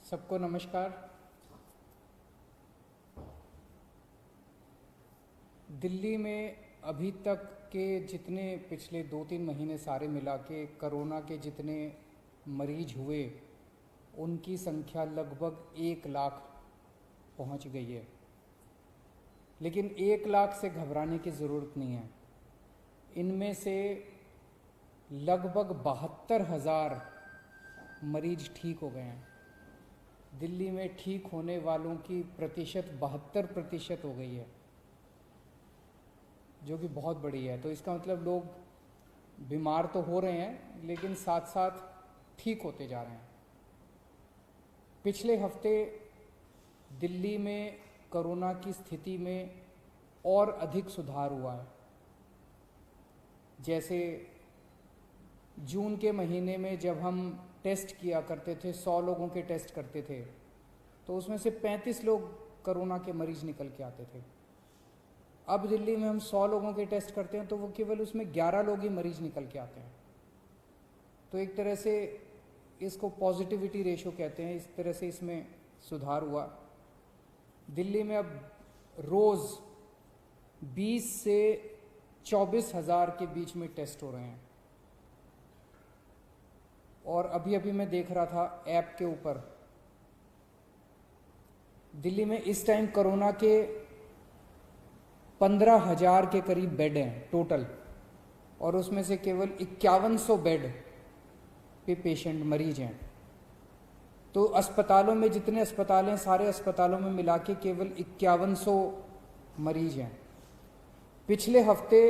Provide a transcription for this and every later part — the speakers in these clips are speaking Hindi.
सबको नमस्कार। दिल्ली में अभी तक के जितने पिछले 2-3 महीने सारे मिला के कोरोना के जितने मरीज हुए उनकी संख्या लगभग 1 लाख पहुंच गई है। लेकिन 1 लाख से घबराने की ज़रूरत नहीं है। इनमें से लगभग 72,000 मरीज ठीक हो गए हैं। दिल्ली में ठीक होने वालों की प्रतिशत 72% हो गई है, जो कि बहुत बड़ी है। तो इसका मतलब लोग बीमार तो हो रहे हैं लेकिन साथ साथ ठीक होते जा रहे हैं। पिछले हफ्ते दिल्ली में कोरोना की स्थिति में और अधिक सुधार हुआ है। जैसे जून के महीने में जब हम टेस्ट किया करते थे, 100 लोगों के टेस्ट करते थे, तो उसमें से 35 लोग कोरोना के मरीज निकल के आते थे। अब दिल्ली में हम 100 लोगों के टेस्ट करते हैं तो वो केवल उसमें 11 लोग ही मरीज निकल के आते हैं। तो एक तरह से इसको पॉजिटिविटी रेशो कहते हैं। इस तरह से इसमें सुधार हुआ। दिल्ली में अब रोज़ 20 से 24,000 के बीच में टेस्ट हो रहे हैं। और अभी अभी मैं देख रहा था ऐप के ऊपर, दिल्ली में इस टाइम कोरोना के 15,000 के करीब बेड हैं टोटल, और उसमें से केवल 5100 बेड पे पेशेंट मरीज हैं। तो अस्पतालों में जितने अस्पताल हैं, सारे अस्पतालों में मिला के केवल 5100 मरीज हैं। पिछले हफ्ते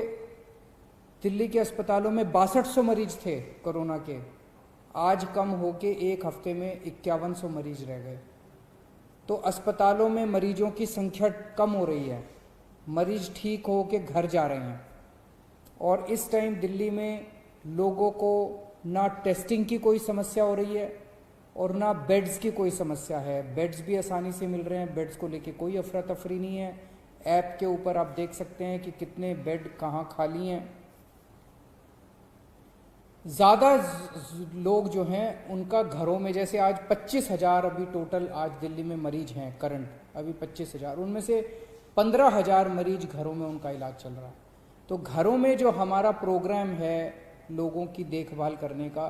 दिल्ली के अस्पतालों में 6200 मरीज थे कोरोना के। आज कम होके एक हफ्ते में 5100 मरीज रह गए। तो अस्पतालों में मरीजों की संख्या कम हो रही है, मरीज ठीक हो के घर जा रहे हैं। और इस टाइम दिल्ली में लोगों को ना टेस्टिंग की कोई समस्या हो रही है और ना बेड्स की कोई समस्या है। बेड्स भी आसानी से मिल रहे हैं, बेड्स को लेके कोई अफरा तफरी नहीं है। ऐप के ऊपर आप देख सकते हैं कि कितने बेड कहाँ खाली हैं। ज़्यादा लोग जो हैं उनका घरों में, जैसे आज 25,000 अभी टोटल आज दिल्ली में मरीज हैं करंट, अभी 25,000, उनमें से 15,000 मरीज घरों में उनका इलाज चल रहा है। तो घरों में जो हमारा प्रोग्राम है लोगों की देखभाल करने का,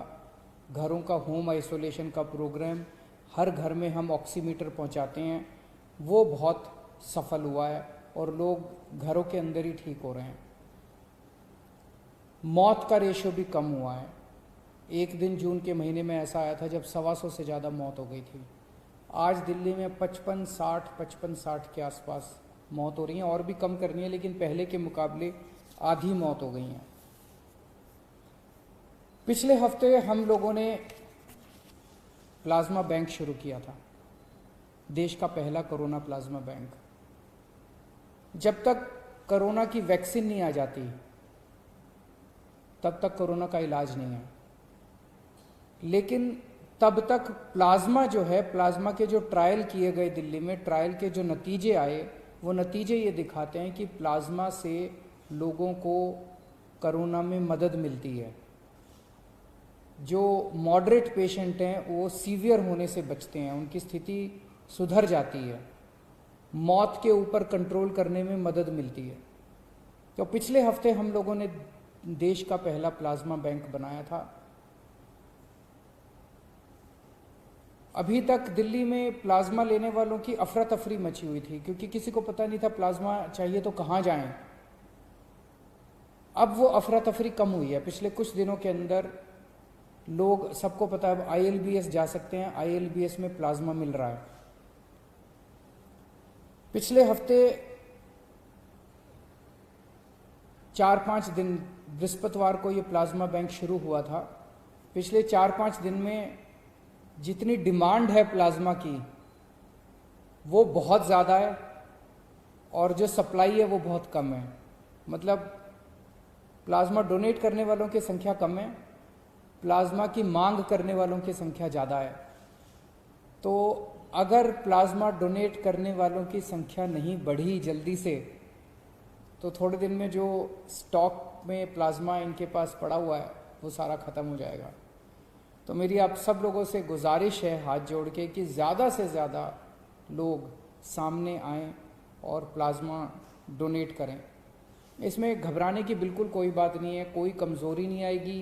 घरों का होम आइसोलेशन का प्रोग्राम, हर घर में हम ऑक्सीमीटर पहुंचाते हैं, वो बहुत सफल हुआ है और लोग घरों के अंदर ही ठीक हो रहे हैं। मौत का रेशो भी कम हुआ है। एक दिन जून के महीने में ऐसा आया था जब 125 से ज़्यादा मौत हो गई थी। आज दिल्ली में 55-60 के आसपास मौत हो रही है, और भी कम करनी है लेकिन पहले के मुकाबले आधी मौत हो गई हैं। पिछले हफ्ते हम लोगों ने प्लाज्मा बैंक शुरू किया था, देश का पहला कोरोना प्लाज्मा बैंक। जब तक कोरोना की वैक्सीन नहीं आ जाती तब तक कोरोना का इलाज नहीं है। लेकिन तब तक प्लाज्मा जो है, प्लाज्मा के जो ट्रायल किए गए दिल्ली में, ट्रायल के जो नतीजे आए, वो नतीजे ये दिखाते हैं कि प्लाज्मा से लोगों को कोरोना में मदद मिलती है। जो मॉडरेट पेशेंट हैं वो सीवियर होने से बचते हैं, उनकी स्थिति सुधर जाती है, मौत के ऊपर कंट्रोल करने में मदद मिलती है। तो पिछले हफ्ते हम लोगों ने देश का पहला प्लाज्मा बैंक बनाया था। अभी तक दिल्ली में प्लाज्मा लेने वालों की अफरा तफरी मची हुई थी, क्योंकि किसी को पता नहीं था प्लाज्मा चाहिए तो कहाँ जाएं। अब वो अफरा तफरी कम हुई है। पिछले कुछ दिनों के अंदर लोग, सबको पता है, अब ILBS जा सकते हैं, ILBS में प्लाज्मा मिल रहा है। पिछले हफ्ते 4-5 दिन, बृहस्पतिवार को ये प्लाज्मा बैंक शुरू हुआ था। पिछले 4-5 दिन में जितनी डिमांड है प्लाज्मा की वो बहुत ज़्यादा है, और जो सप्लाई है वो बहुत कम है। मतलब प्लाज्मा डोनेट करने वालों की संख्या कम है, प्लाज्मा की मांग करने वालों की संख्या ज़्यादा है। तो अगर प्लाज्मा डोनेट करने वालों की संख्या नहीं बढ़ी जल्दी से, तो थोड़े दिन में जो स्टॉक में प्लाज्मा इनके पास पड़ा हुआ है वो सारा ख़त्म हो जाएगा। तो मेरी आप सब लोगों से गुजारिश है हाथ जोड़ के कि ज़्यादा से ज़्यादा लोग सामने आएं और प्लाज्मा डोनेट करें। इसमें घबराने की बिल्कुल कोई बात नहीं है, कोई कमज़ोरी नहीं आएगी,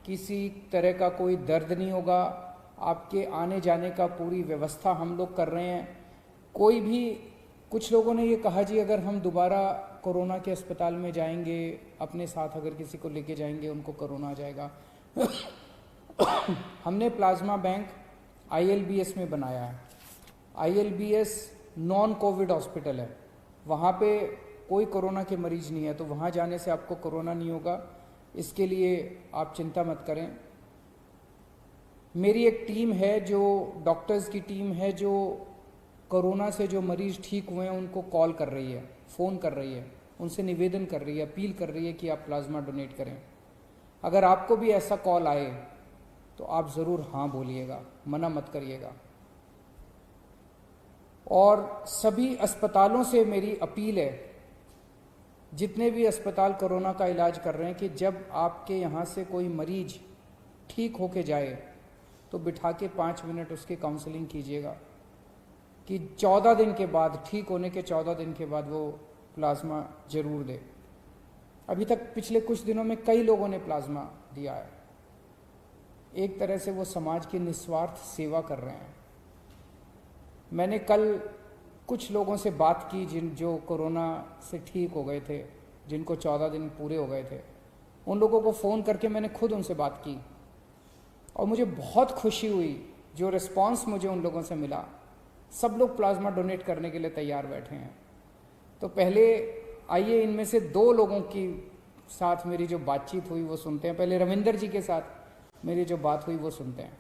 किसी तरह का कोई दर्द नहीं होगा, आपके आने जाने का पूरी व्यवस्था हम लोग कर रहे हैं। कोई भी, कुछ लोगों ने ये कहा जी अगर हम दोबारा कोरोना के अस्पताल में जाएंगे, अपने साथ अगर किसी को लेके जाएंगे उनको कोरोना आ जाएगा। हमने प्लाज्मा बैंक ILBS में बनाया है। ILBS नॉन कोविड हॉस्पिटल है, वहाँ पे कोई कोरोना के मरीज नहीं है, तो वहाँ जाने से आपको कोरोना नहीं होगा, इसके लिए आप चिंता मत करें। मेरी एक टीम है, जो डॉक्टर्स की टीम है, जो कोरोना से जो मरीज ठीक हुए हैं उनको कॉल कर रही है, फ़ोन कर रही है, उनसे निवेदन कर रही है, अपील कर रही है कि आप प्लाज्मा डोनेट करें। अगर आपको भी ऐसा कॉल आए तो आप ज़रूर हाँ बोलिएगा, मना मत करिएगा। और सभी अस्पतालों से मेरी अपील है, जितने भी अस्पताल कोरोना का इलाज कर रहे हैं, कि जब आपके यहाँ से कोई मरीज ठीक होके जाए तो बिठा के 5 मिनट उसकी काउंसलिंग कीजिएगा कि 14 दिन के बाद, ठीक होने के 14 दिन के बाद वो प्लाज्मा जरूर दे। अभी तक पिछले कुछ दिनों में कई लोगों ने प्लाज्मा दिया है। एक तरह से वो समाज की निस्वार्थ सेवा कर रहे हैं। मैंने कल कुछ लोगों से बात की जो कोरोना से ठीक हो गए थे, जिनको 14 दिन पूरे हो गए थे, उन लोगों को फ़ोन करके मैंने खुद उनसे बात की और मुझे बहुत खुशी हुई जो रिस्पांस मुझे उन लोगों से मिला। सब लोग प्लाज्मा डोनेट करने के लिए तैयार बैठे हैं। तो पहले आइए इनमें से 2 लोगों की साथ मेरी जो बातचीत हुई वो सुनते हैं। पहले रविंदर जी के साथ मेरी जो बात हुई वो सुनते हैं।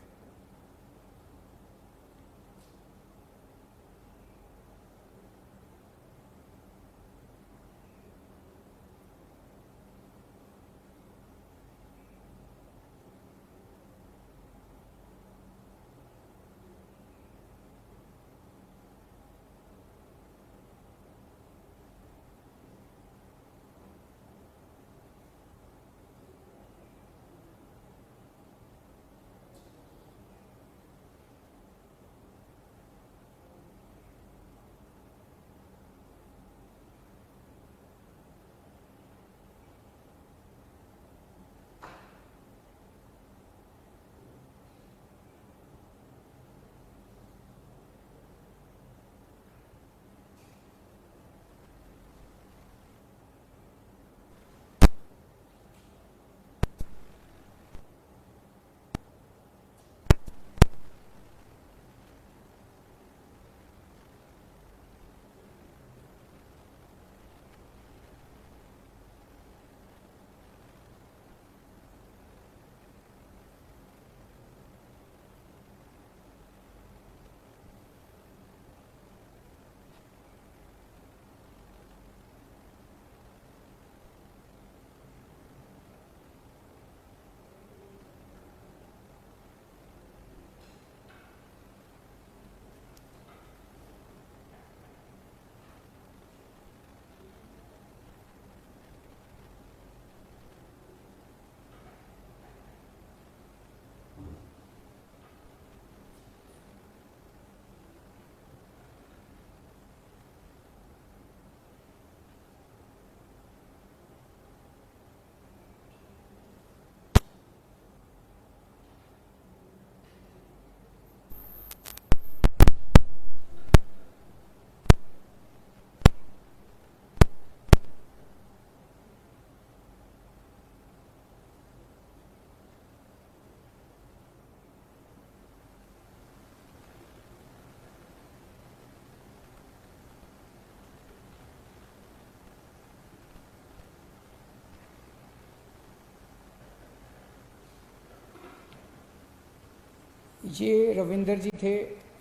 ये रविंदर जी थे।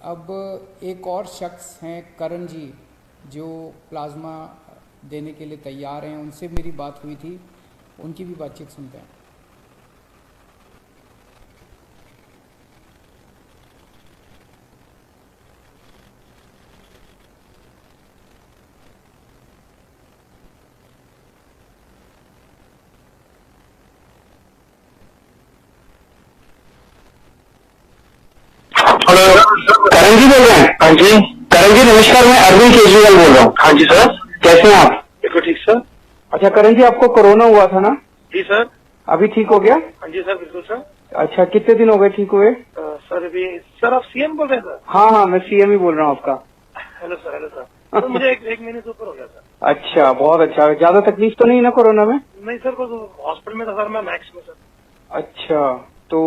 अब एक और शख्स हैं करण जी, जो प्लाज्मा देने के लिए तैयार हैं, उनसे मेरी बात हुई थी, उनकी भी बातचीत सुनते हैं। हेलो, करण जी बोल रहे हैं? हाँ जी। करण जी नमस्कार, मैं अरविंद केजरीवाल बोल रहा हूँ। हाँ जी सर, कैसे हैं आप? बिल्कुल ठीक सर। अच्छा करण जी, आपको कोरोना हुआ था ना? जी सर। अभी ठीक हो गया? हाँ जी सर, बिल्कुल सर। अच्छा, कितने दिन हो गए ठीक हुए? सर अभी सर आप सीएम बोल रहे हैं सर? हाँ हाँ, मैं सीएम ही बोल रहा हूँ आपका। Hello sir, hello sir. तो मुझे एक महीने से ऊपर हो गया सर। अच्छा, बहुत अच्छा। ज्यादा तकलीफ तो नहीं ना कोरोना में? नहीं सर, को हॉस्पिटल में था सर, मैं मैक्स में सर। अच्छा, तो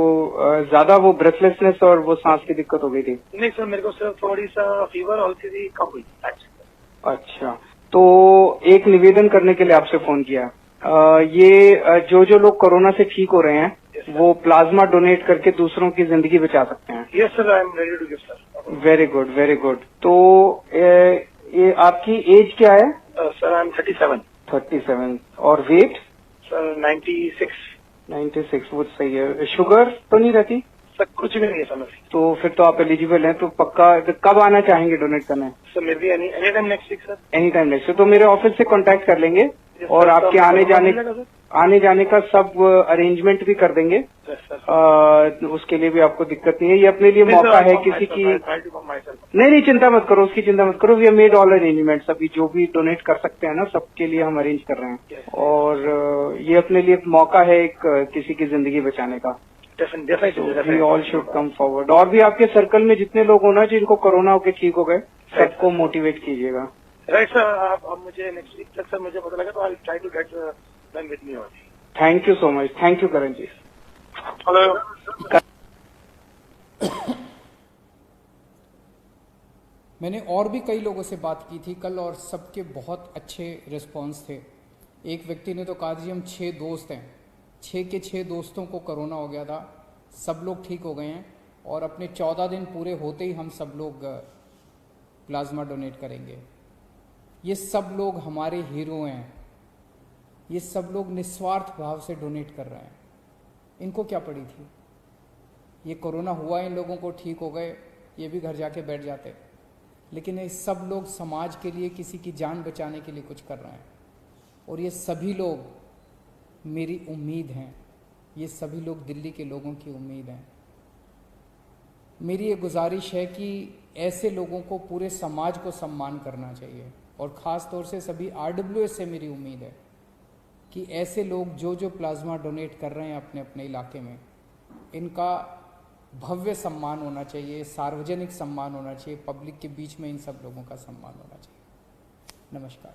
ज्यादा वो ब्रेथलेसनेस और वो सांस की दिक्कत हो गई थी? नहीं सर, मेरे को सिर्फ थोड़ी सा फीवर हल्की सी कम हुई। अच्छा, तो एक निवेदन करने के लिए आपसे फोन किया। ये जो जो लोग कोरोना से ठीक हो रहे हैं वो प्लाज्मा डोनेट करके दूसरों की जिंदगी बचा सकते हैं। Yes sir, I am ready to give sir. Very good, very good. तो ये आपकी एज क्या है? Sir I am 37। 37। और वेट? सर 96। 96, वो सही है। शुगर तो नहीं रहती? सर कुछ भी नहीं है सर मेरे। तो फिर तो आप एलिजिबल हैं। तो पक्का कब आना चाहेंगे डोनेट करने? Sir maybe any time next week sir. Any time next. तो मेरे ऑफिस से कांटेक्ट कर लेंगे और आपके आने जाने का सब अरेंजमेंट भी कर देंगे। उसके लिए भी आपको दिक्कत नहीं है। ये अपने लिए मौका है किसी की। नहीं नहीं, चिंता मत करो, उसकी चिंता मत करो। We have made all arrangements. अभी जो भी डोनेट कर सकते हैं ना, सबके लिए हम अरेंज कर रहे हैं। और ये अपने लिए एक मौका है एक किसी की जिंदगी बचाने का। We all should come forward. और भी आपके सर्कल में जितने लोग होना जिनको कोरोना होकर ठीक हो गए, सबको मोटिवेट कीजिएगा। Right sir. आप मुझे नेक्स्ट वीक तक सर मुझे पता लगा तो I try to get them with me only. Thank you so much. Thank you Karan ji. Hello. मैंने और भी कई लोगों से बात की थी कल और सबके बहुत अच्छे रिस्पांस थे। एक व्यक्ति ने तो कहा जी हम 6 दोस्त हैं, 6 के 6 दोस्तों को कोरोना हो गया था, सब लोग ठीक हो गए हैं और अपने 14 दिन पूरे होते ही हम सब लोग प्लाज्मा डोनेट करेंगे। ये सब लोग हमारे हीरो हैं। ये सब लोग निस्वार्थ भाव से डोनेट कर रहे हैं। इनको क्या पड़ी थी? ये कोरोना हुआ, इन लोगों को ठीक हो गए, ये भी घर जाके बैठ जाते। लेकिन ये सब लोग समाज के लिए, किसी की जान बचाने के लिए कुछ कर रहे हैं। और ये सभी लोग मेरी उम्मीद हैं। ये सभी लोग दिल्ली के लोगों की उम्मीद हैं। मेरी ये गुजारिश है कि ऐसे लोगों को पूरे समाज को सम्मान करना चाहिए। और ख़ास तौर से सभी RWS से मेरी उम्मीद है कि ऐसे लोग जो जो प्लाज्मा डोनेट कर रहे हैं अपने अपने इलाके में, इनका भव्य सम्मान होना चाहिए, सार्वजनिक सम्मान होना चाहिए, पब्लिक के बीच में इन सब लोगों का सम्मान होना चाहिए। नमस्कार।